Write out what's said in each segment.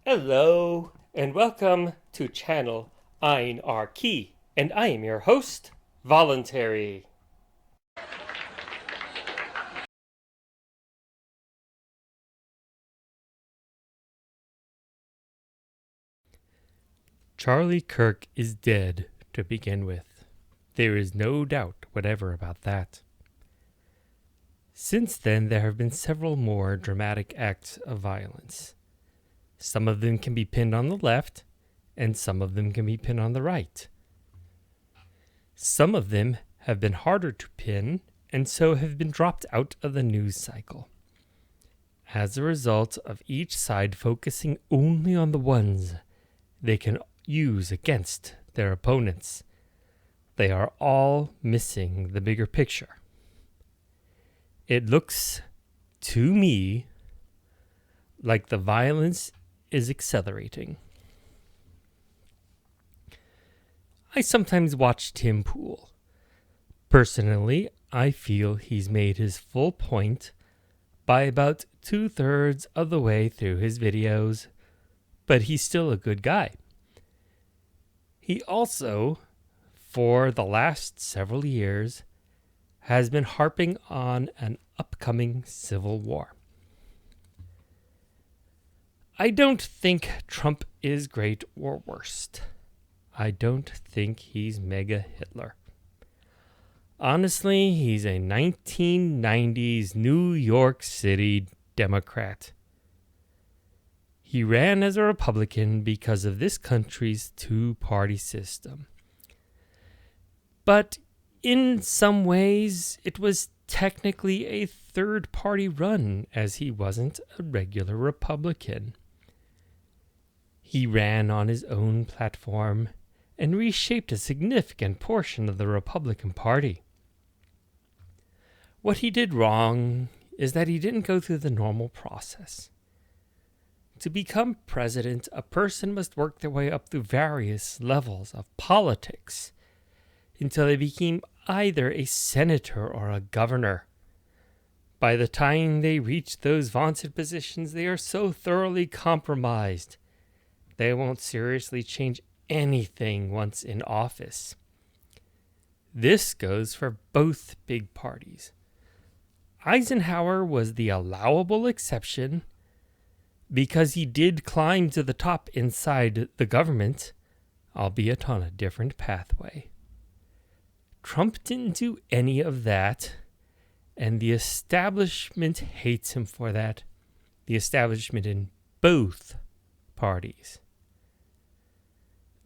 Hello, and welcome to channel Ein Our Key, and I am your host, Voluntary. Charlie Kirk is dead to begin with. There is no doubt whatever about that. Since then, there have been several more dramatic acts of violence. Some of them can be pinned on the left, and some of them can be pinned on the right. Some of them have been harder to pin, and so have been dropped out of the news cycle. As a result of each side focusing only on the ones they can use against their opponents, they are all missing the bigger picture. It looks, to me, like the violence is accelerating. I sometimes watch Tim Pool. Personally, I feel he's made his full point by about 2/3 of the way through his videos, but he's still a good guy. He also, for the last several years, has been harping on an upcoming civil war. I don't think Trump is great or worst. I don't think he's mega Hitler. Honestly, he's a 1990s New York City Democrat. He ran as a Republican because of this country's two-party system. But in some ways, it was technically a third-party run, as he wasn't a regular Republican. He ran on his own platform and reshaped a significant portion of the Republican Party. What he did wrong is that he didn't go through the normal process. To become president, a person must work their way up through various levels of politics until they became either a senator or a governor. By the time they reach those vaunted positions, they are so thoroughly compromised, they won't seriously change anything once in office. This goes for both big parties. Eisenhower was the allowable exception because he did climb to the top inside the government, albeit on a different pathway. Trump didn't do any of that, and the establishment hates him for that. The establishment in both parties.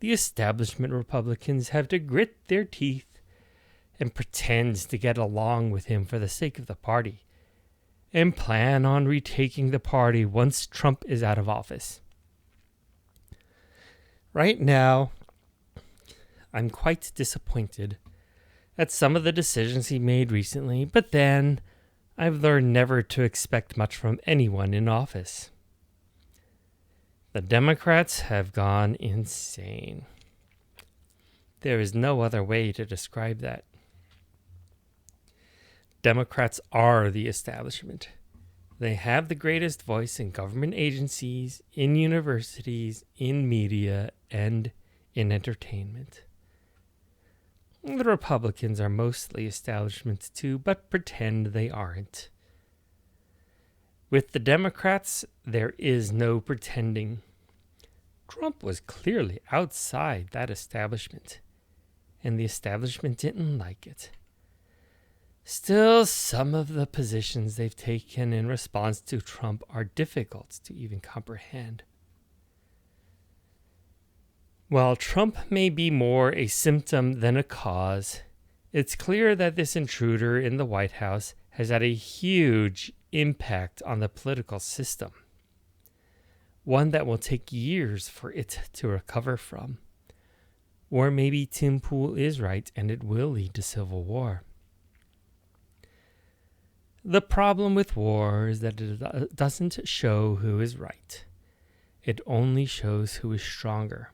The establishment Republicans have to grit their teeth and pretend to get along with him for the sake of the party, and plan on retaking the party once Trump is out of office. Right now, I'm quite disappointed at some of the decisions he made recently, but then I've learned never to expect much from anyone in office. The Democrats have gone insane. There is no other way to describe that. Democrats are the establishment. They have the greatest voice in government agencies, in universities, in media, and in entertainment. The Republicans are mostly establishments too, but pretend they aren't. With the Democrats, there is no pretending. Trump was clearly outside that establishment, and the establishment didn't like it. Still, some of the positions they've taken in response to Trump are difficult to even comprehend. While Trump may be more a symptom than a cause, it's clear that this intruder in the White House has had a huge impact on the political system, one that will take years for it to recover from. Or maybe Tim Pool is right and it will lead to civil war. The problem with war is that it doesn't show who is right. It only shows who is stronger.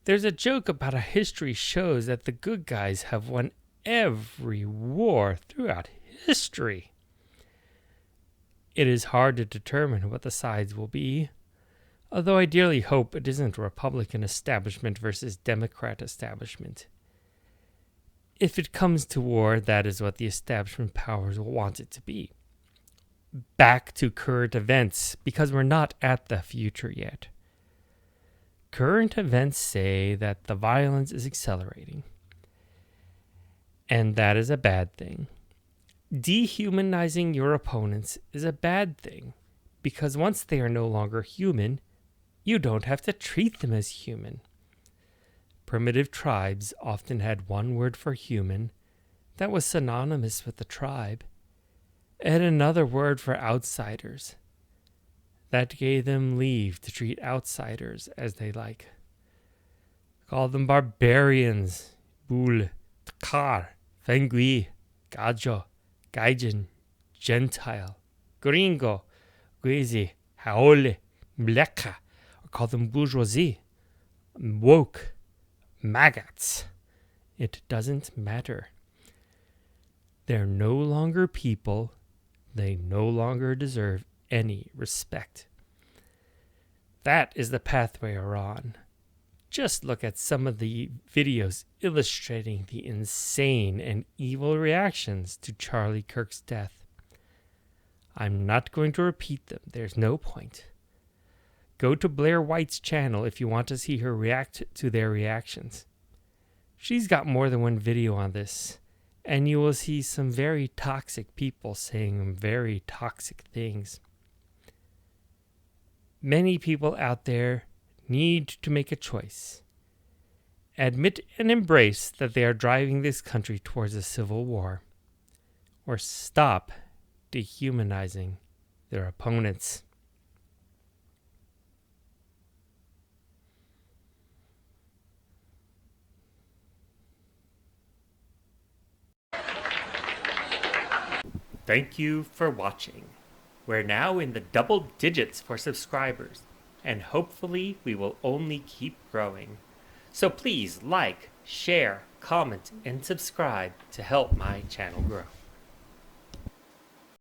There's a joke about how history shows that the good guys have won every war throughout history. It is hard to determine what the sides will be, Although I dearly hope it isn't Republican establishment versus Democrat establishment. If it comes to war, that is what the establishment powers want it to be. Back to current events, because we're not at the future yet. Current events say that the violence is accelerating. And that is a bad thing. Dehumanizing your opponents is a bad thing, because once they are no longer human, you don't have to treat them as human. Primitive tribes often had one word for human that was synonymous with the tribe, and another word for outsiders that gave them leave to treat outsiders as they like. Call them barbarians, bul, tkar, fengui, gajo, gaijin, gentile, gringo, guizi, haole, mleka, or call them bourgeoisie, woke, maggots. It doesn't matter. They're no longer people. They no longer deserve any respect. That is the pathway we're on. Just look at some of the videos illustrating the insane and evil reactions to Charlie Kirk's death. I'm not going to repeat them. There's no point. Go to Blair White's channel if you want to see her react to their reactions. She's got more than one video on this, and you will see some very toxic people saying very toxic things. Many people out there need to make a choice. Admit and embrace that they are driving this country towards a civil war, or stop dehumanizing their opponents. Thank you for watching. We're now in the double digits for subscribers, and hopefully we will only keep growing. So please like, share, comment, and subscribe to help my channel grow.